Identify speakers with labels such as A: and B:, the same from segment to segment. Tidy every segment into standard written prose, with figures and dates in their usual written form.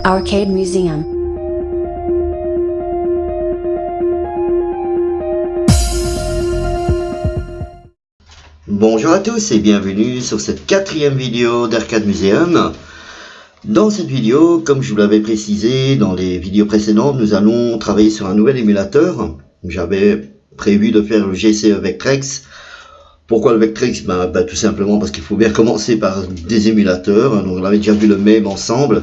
A: Arcade Museum.
B: Bonjour à tous et bienvenue sur cette 4e vidéo d'Arcade Museum. Dans cette vidéo, comme je vous l'avais précisé dans les vidéos précédentes, nous allons travailler sur un nouvel émulateur. J'avais prévu de faire le GCE Vectrex. Pourquoi le Vectrex? Tout simplement parce qu'il faut bien commencer par des émulateurs. Donc on avait déjà vu le même ensemble.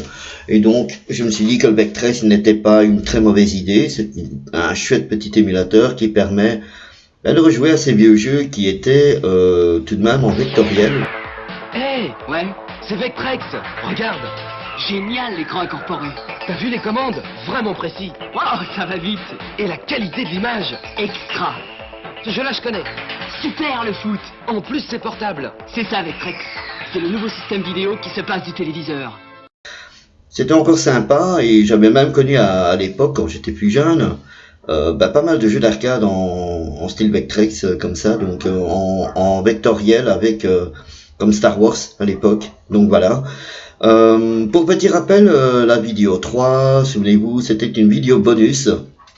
B: Et donc je me suis dit que le Vectrex n'était pas une très mauvaise idée. C'est un chouette petit émulateur qui permet de rejouer à ces vieux jeux qui étaient tout de même en vectoriel.
C: Hey, ouais, c'est Vectrex, regarde. Génial l'écran incorporé. T'as vu les commandes? Vraiment précis. Waouh, ça va vite. Et la qualité de l'image? Extra. Ce jeu-là, je connais. Super le foot. En plus, c'est portable. C'est ça Vectrex. C'est le nouveau système vidéo qui se passe du téléviseur.
B: C'était encore sympa et j'avais même connu à l'époque, quand j'étais plus jeune, pas mal de jeux d'arcade en style Vectrex comme ça, donc en vectoriel avec comme Star Wars à l'époque. Donc voilà. Pour petit rappel, la vidéo 3, souvenez-vous, c'était une vidéo bonus.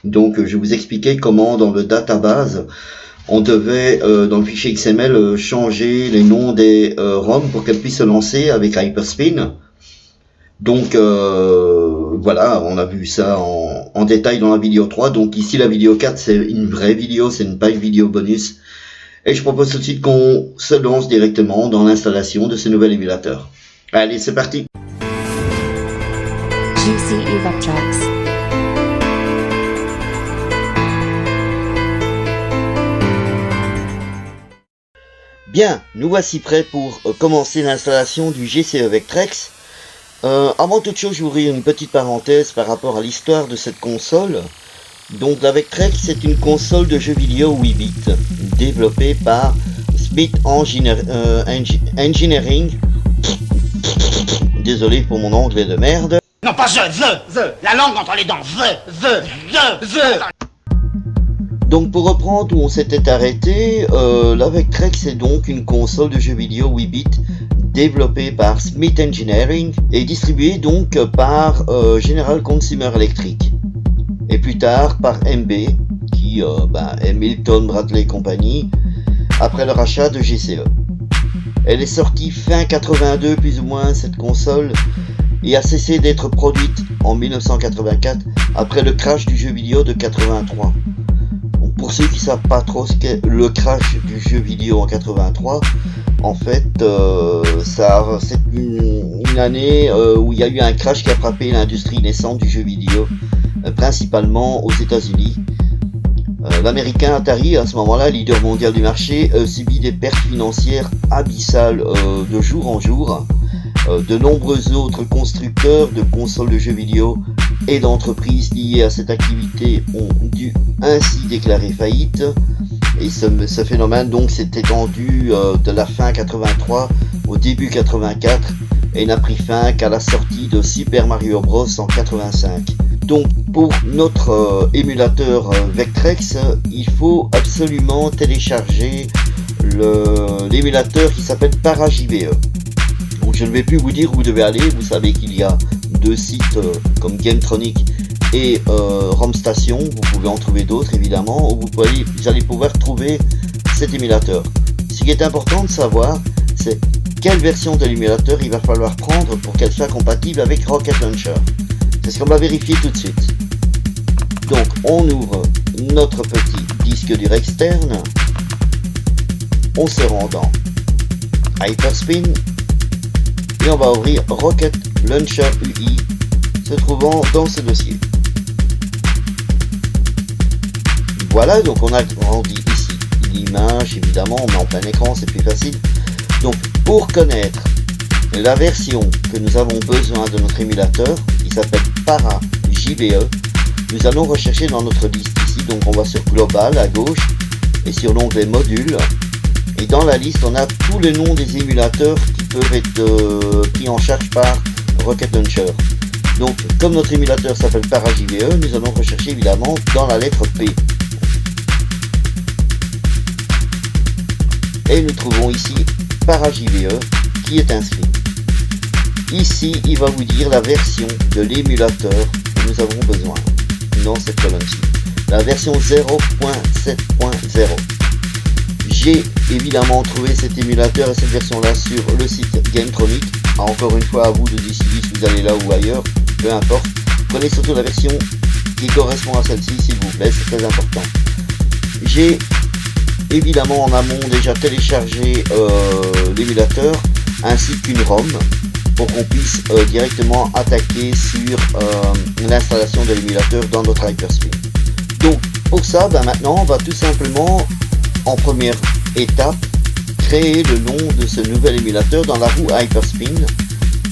B: Donc je vous expliquais comment dans le database on devait dans le fichier XML changer les noms des ROM pour qu'elles puissent se lancer avec Hyperspin. Donc voilà, on a vu ça en détail dans la vidéo 3. Donc ici la vidéo 4 c'est une vraie vidéo, c'est pas une vidéo bonus. Et je propose tout de suite qu'on se lance directement dans l'installation de ce nouvel émulateur. Allez, c'est parti.
A: GCE Vectrex.
B: Bien, nous voici prêts pour commencer l'installation du GCE Vectrex. Avant toute chose, je vais ouvrir une petite parenthèse par rapport à l'histoire de cette console. Donc la Vectrex, c'est une console de jeux vidéo 8 bits, développée par Smith Engineering. Désolé pour mon anglais de merde.
D: Non, pas the, la langue entre les dents, the.
B: Donc pour reprendre où on s'était arrêté, la Vectrex est donc une console de jeux vidéo 8 bits développée par Smith Engineering et distribuée donc par General Consumer Electric et plus tard par MB qui est Milton Bradley Company après le rachat de GCE. Elle est sortie fin 82 plus ou moins cette console et a cessé d'être produite en 1984 après le crash du jeu vidéo de 83. Donc, pour ceux qui savent pas trop ce qu'est le crash du jeu vidéo en 83, en fait c'est une année où il y a eu un crash qui a frappé l'industrie naissante du jeu vidéo, principalement aux États-Unis. L'américain Atari, à ce moment-là, leader mondial du marché, subit des pertes financières abyssales de jour en jour. De nombreux autres constructeurs de consoles de jeux vidéo et d'entreprises liées à cette activité ont dû ainsi déclarer faillite. Et ce phénomène donc s'est étendu de la fin 83 au début 84 et n'a pris fin qu'à la sortie de Super Mario Bros en 85. Donc pour notre émulateur Vectrex, il faut absolument télécharger l'émulateur qui s'appelle ParaJVE. Donc je ne vais plus vous dire où vous devez aller, vous savez qu'il y a deux sites comme Gametronic et RomStation, vous pouvez en trouver d'autres évidemment, où vous allez pouvoir trouver cet émulateur. Ce qui est important de savoir, c'est quelle version de l'émulateur il va falloir prendre pour qu'elle soit compatible avec Rocket Launcher. C'est ce qu'on va vérifier tout de suite. Donc on ouvre notre petit disque dur externe, on se rend dans Hyperspin et on va ouvrir Rocket Launcher UI se trouvant dans ce dossier. Voilà, donc on a agrandi ici l'image, évidemment on met en plein écran, c'est plus facile. Donc pour connaître la version que nous avons besoin de notre émulateur, qui s'appelle ParaJVE, nous allons rechercher dans notre liste ici, donc on va sur Global à gauche et sur l'onglet Modules, et dans la liste on a tous les noms des émulateurs qui peuvent être pris en charge par Rocket Launcher. Donc comme notre émulateur s'appelle ParaJVE, nous allons rechercher évidemment dans la lettre P. Et nous trouvons ici ParaJVE qui est inscrit. Ici, il va vous dire la version de l'émulateur que nous avons besoin dans cette colonne-ci. La version 0.7.0. J'ai évidemment trouvé cet émulateur et cette version-là sur le site Gametronic. Encore une fois, à vous de décider si vous allez là ou ailleurs, peu importe. Prenez surtout la version qui correspond à celle-ci, s'il vous plaît, c'est très important. J'ai évidemment en amont déjà téléchargé l'émulateur ainsi qu'une ROM pour qu'on puisse directement attaquer sur l'installation de l'émulateur dans notre Hyperspin. Donc pour ça, maintenant on va tout simplement en première étape créer le nom de ce nouvel émulateur dans la roue Hyperspin.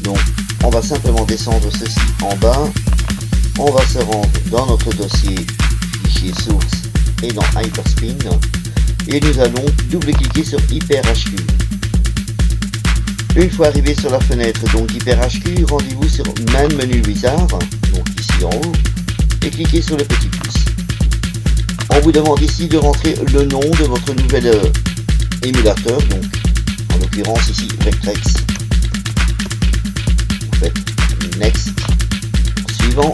B: Donc on va simplement descendre ceci en bas, on va se rendre dans notre dossier fichier source et dans Hyperspin et nous allons double-cliquer sur HyperHQ. Une fois arrivé sur la fenêtre donc HyperHQ, rendez-vous sur Main Menu Wizard, donc ici en haut, et cliquez sur le petit pouce. On vous demande ici de rentrer le nom de votre nouvel émulateur, donc en l'occurrence ici Vectrex. Vous faites Next. Suivant.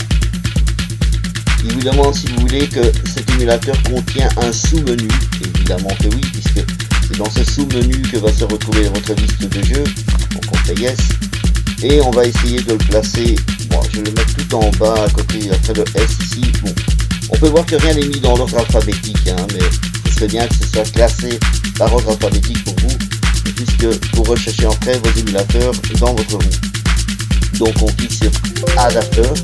B: Il vous demande si vous voulez que cet émulateur contient un sous-menu. Évidemment que oui, puisque c'est dans ce sous-menu que va se retrouver votre liste de jeux. Donc on fait Yes. Et on va essayer de le placer. Bon, je vais le mettre tout en bas à côté, après le S ici. Bon, on peut voir que rien n'est mis dans l'ordre alphabétique, hein, mais ce serait bien que ce soit classé par ordre alphabétique pour vous, puisque vous recherchez après vos émulateurs dans votre roue. Donc on clique sur Adapteur,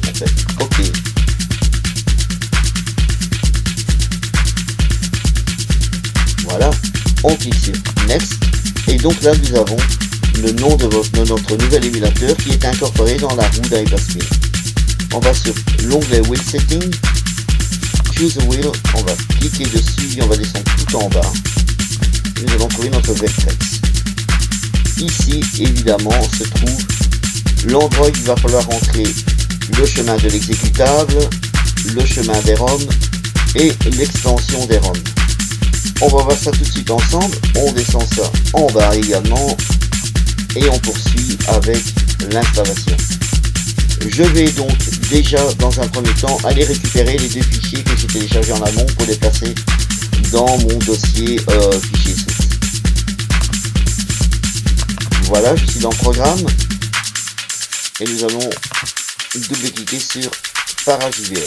B: on fait OK. Voilà, on clique sur Next, et donc là nous avons le nom de notre nouvel émulateur qui est incorporé dans la roue d'Hyperspin. On va sur l'onglet Wheel Setting, Choose a Wheel, on va cliquer dessus et on va descendre tout en bas. Nous allons trouver notre Vectrex. Ici, évidemment, se trouve l'endroit où il va falloir rentrer le chemin de l'exécutable, le chemin des ROM et l'extension des ROM. On va voir ça tout de suite ensemble, on descend ça en bas également et on poursuit avec l'installation. Je vais donc déjà dans un premier temps aller récupérer les deux fichiers que j'ai téléchargés en amont pour les placer dans mon dossier fichier source. Voilà, je suis dans Programme et nous allons double-cliquer sur ParaJVR.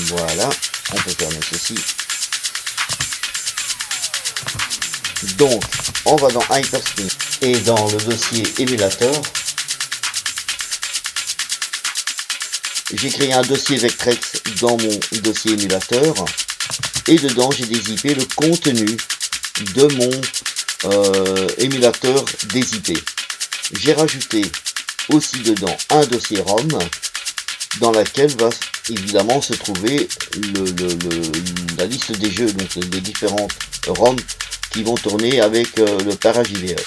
B: Voilà, on peut fermer ceci. Donc, on va dans Hyperspin et dans le dossier émulateur. J'ai créé un dossier Vectrex dans mon dossier émulateur et dedans j'ai dézippé le contenu de mon émulateur dézippé. J'ai rajouté aussi dedans un dossier ROM dans laquelle va évidemment se trouver la liste des jeux, donc les différentes ROM qui vont tourner avec le ParaJVR.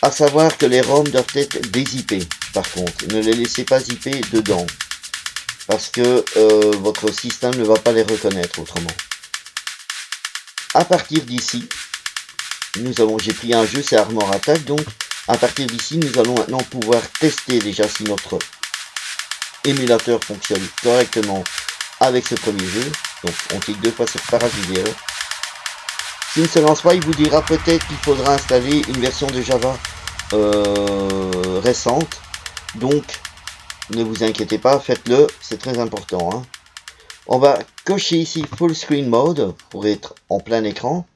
B: À savoir que les ROM doivent être dézippés par contre, ne les laissez pas zipper dedans parce que votre système ne va pas les reconnaître autrement. À partir d'ici, j'ai pris un jeu, c'est Armor Attack, donc à partir d'ici nous allons maintenant pouvoir tester déjà si notre émulateur fonctionne correctement avec ce premier jeu. Donc on clique deux fois sur ParaJVR. S'il ne se lance pas, il vous dira peut-être qu'il faudra installer une version de Java récente. Donc ne vous inquiétez pas, faites-le, c'est très important, hein. On va cocher ici Full Screen Mode pour être en plein écran.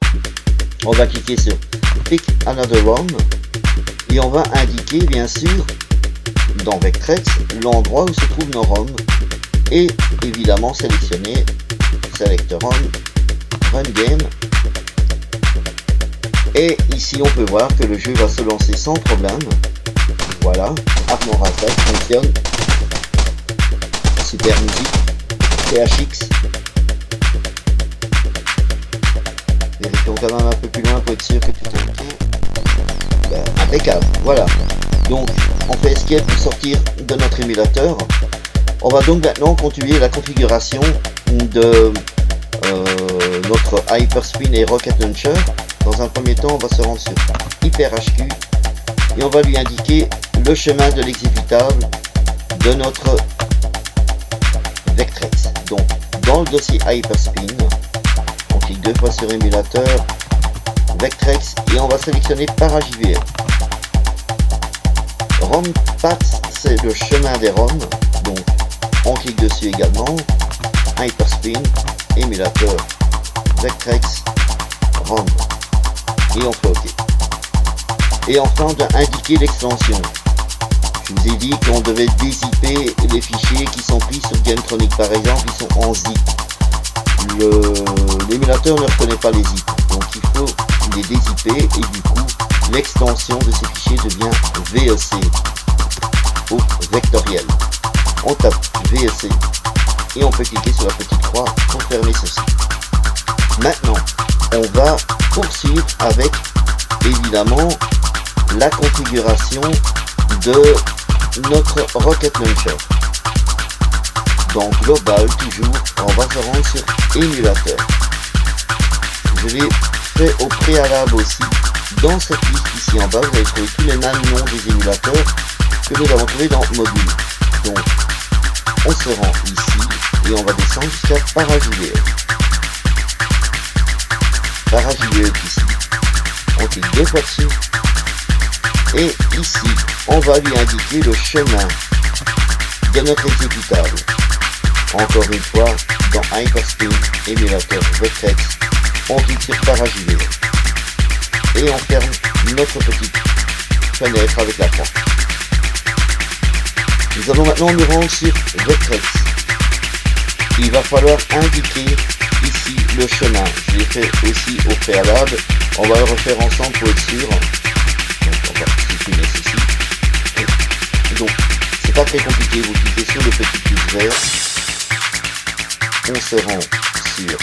B: On va cliquer sur Pick Another ROM et on va indiquer bien sûr dans Vectrex l'endroit où se trouvent nos ROM et évidemment sélectionner Select ROM, Run Game. Et ici on peut voir que le jeu va se lancer sans problème. Voilà, Armor Attack fonctionne. Super musique, THX. Vérifions quand même un peu plus loin pour être sûr que tout est ok. Impeccable, voilà. Donc on fait Escape pour sortir de notre émulateur. On va donc maintenant continuer la configuration de notre Hyperspin et Rocket Launcher. Dans un premier temps, on va se rendre sur HyperHQ et on va lui indiquer le chemin de l'exécutable de notre Vectrex. Donc dans le dossier Hyperspin, on clique 2 fois sur émulateur, Vectrex et on va sélectionner ParaJVM. ROMPath, c'est le chemin des ROM, donc on clique dessus également, Hyperspin, émulateur, Vectrex, ROM et on fait OK. Et enfin on doit indiquer l'extension. Je vous ai dit qu'on devait dézipper les fichiers qui sont pris sur Gametronic par exemple, ils sont en zip. L'émulateur ne reconnaît pas les zips, donc il faut les dézipper et du coup l'extension de ces fichiers devient VEC au vectoriel. On tape VEC et on peut cliquer sur la petite croix pour fermer ceci. Maintenant on va poursuivre avec évidemment la configuration de notre Rocket Launcher. Dans Global toujours, on va se rendre sur émulateur. Je l'ai fait au préalable aussi. Dans cette liste ici en bas, vous allez trouver tous les mêmes noms des émulateurs que nous avons trouvés dans module. Donc on se rend ici et on va descendre jusqu'à ParaJVM. ParaJVM ici. On clique 2 fois dessus. Et ici, on va lui indiquer le chemin de notre exécutable. Encore une fois, dans Hyperspin, émulateur Vectrex, on clique sur ParaJVM. Et on ferme notre petite fenêtre avec la croix. Nous allons maintenant nous rendre sur Vectrex. Il va falloir indiquer ici le chemin. Je l'ai fait aussi au préalable. On va le refaire ensemble pour être sûr. On va supprimer ceci. Donc, c'est pas très compliqué. Vous cliquez sur le petit plus vert. On se rend sur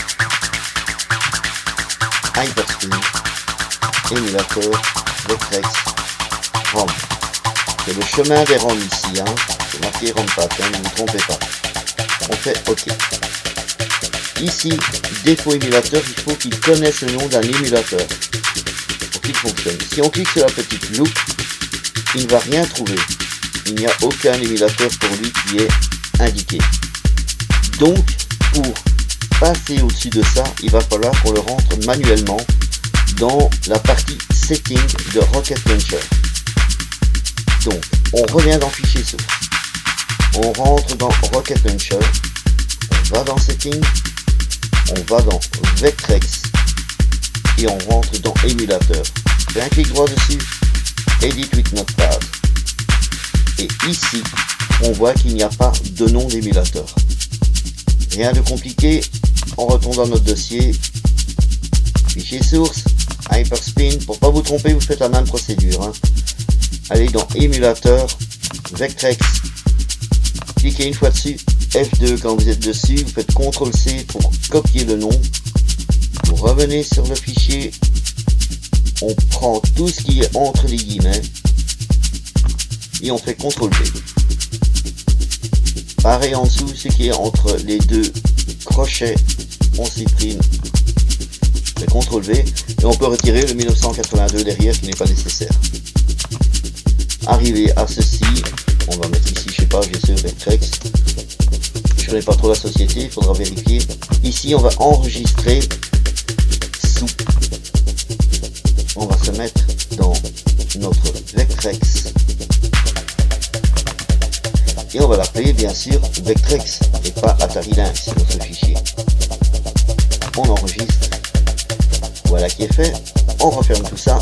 B: Hyperspin, émulateur, Vectrex, ROM. C'est le chemin des ROM ici, hein. C'est marqué ROMPath, hein, ne vous trompez pas. On fait OK. Ici, défaut émulateur, il faut qu'il connaisse le nom d'un émulateur pour qu'il fonctionne. Si on clique sur la petite loupe, il ne va rien trouver. Il n'y a aucun émulateur pour lui qui est indiqué. Donc, pour passer au-dessus de ça, il va falloir qu'on le rentre manuellement dans la partie Setting de Rocket Launcher. Donc, on revient dans Fichier Source. On rentre dans Rocket Launcher. On va dans Setting. On va dans Vectrex. Et on rentre dans Émulateur. Fait un clic droit dessus. Edit with Notepad. Et ici, on voit qu'il n'y a pas de nom d'émulateur. Rien de compliqué. On retourne dans notre dossier. Fichier source. Hyperspin. Pour pas vous tromper, vous faites la même procédure. Hein. Allez dans Émulateur. Vectrex. Cliquez une fois dessus. F2 quand vous êtes dessus. Vous faites CTRL-C pour copier le nom. Vous revenez sur le fichier. On prend tout ce qui est entre les guillemets. Et on fait CTRL-V. Pareil en dessous, ce qui est entre les deux crochets, on supprime. On fait CTRL-V. Et on peut retirer le 1982 derrière qui n'est pas nécessaire. Arrivé à ceci, on va mettre ici, je sais pas, j'ai sur Vectrex. Je connais pas trop la société, il faudra vérifier. Ici, on va enregistrer sous. On va se mettre dans notre Vectrex. Et on va l'appeler bien sûr Vectrex et pas Atari Lynx, notre fichier. On enregistre. Voilà qui est fait. On referme tout ça.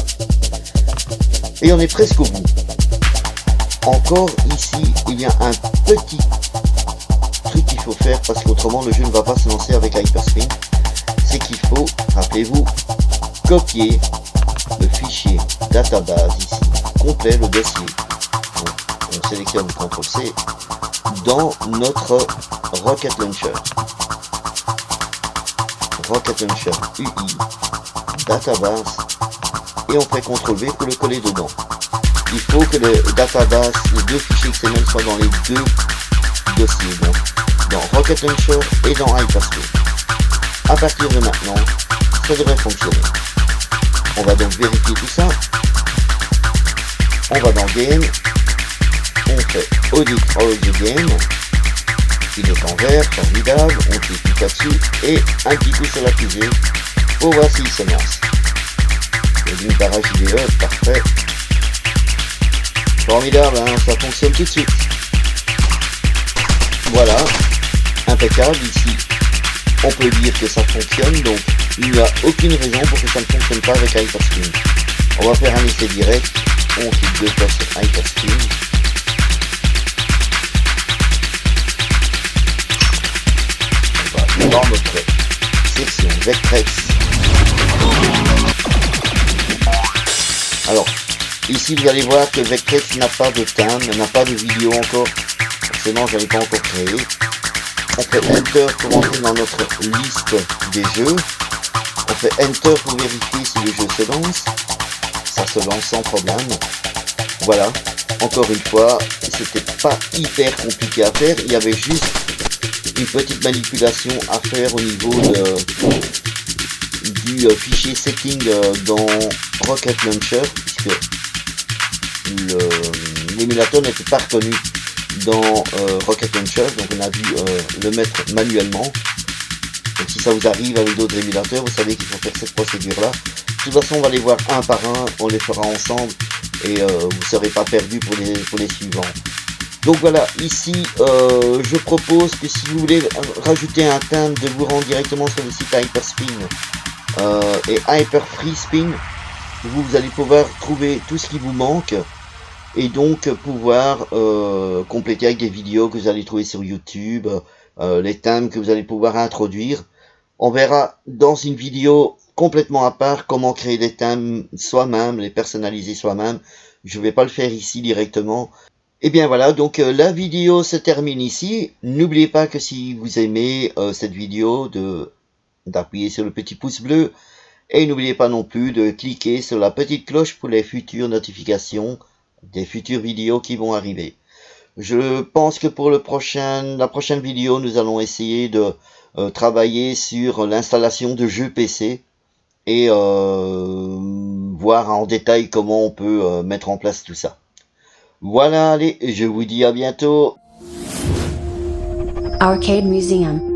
B: Et on est presque au bout. Encore ici, il y a un petit truc qu'il faut faire parce qu'autrement le jeu ne va pas se lancer avec Hyperspin. C'est qu'il faut, rappelez-vous, copier le fichier database ici, complet, le dossier. Donc, on sélectionne CTRL-C dans notre Rocket Launcher. Rocket Launcher UI, database, et on fait CTRL-V pour le coller dedans. Il faut que le database, les deux fichiers XML soient dans les deux dossiers, donc dans Rocket Launcher et dans Hyperspin. À partir de maintenant, ça devrait fonctionner. On va donc vérifier tout ça. on va dans Game, on fait Audit All the Game, il est en vert, formidable, on clique là-dessus et un petit coup sur la fusée pour voir s'il se lance. Le d'une parage IDE, parfait. Formidable, hein, ça fonctionne tout de suite. Voilà, impeccable ici. On peut dire que ça fonctionne, donc il n'y a aucune raison pour que ça ne fonctionne pas avec Hyperspin. On va faire un essai direct, on clique deux fois sur Hyperspin. On va dans notre section Vectrex. Alors, ici vous allez voir que Vectrex n'a pas de thème, n'a pas de vidéo encore. Forcément, je n'avais pas encore créé. On fait Enter pour entrer dans notre liste des jeux. On fait Enter pour vérifier si le jeu se lance. Ça se lance sans problème. Voilà. Encore une fois, c'était pas hyper compliqué à faire. Il y avait juste une petite manipulation à faire au niveau du fichier setting dans Rocket Launcher, puisque l'émulateur n'était pas reconnu dans Rocket Launcher, donc on a dû le mettre manuellement. Donc si ça vous arrive avec d'autres émulateurs, vous savez qu'il faut faire cette procédure là. De toute façon, on va les voir un par un, on les fera ensemble et vous ne serez pas perdus pour les suivants. Donc voilà, ici je propose que si vous voulez rajouter un thème, de vous rendre directement sur le site Hyperspin et Hyperfreespin. Vous allez pouvoir trouver tout ce qui vous manque et donc pouvoir compléter avec des vidéos que vous allez trouver sur YouTube, les thèmes que vous allez pouvoir introduire. On verra dans une vidéo complètement à part comment créer des thèmes soi-même, les personnaliser soi-même. Je ne vais pas le faire ici directement. Et bien voilà, donc la vidéo se termine ici. N'oubliez pas que si vous aimez cette vidéo, d'appuyer sur le petit pouce bleu. Et n'oubliez pas non plus de cliquer sur la petite cloche pour les futures notifications des futures vidéos qui vont arriver. Je pense que pour la prochaine vidéo, nous allons essayer de travailler sur l'installation de jeux PC et voir en détail comment on peut mettre en place tout ça. Voilà, allez, je vous dis à bientôt.
A: Arcade Museum.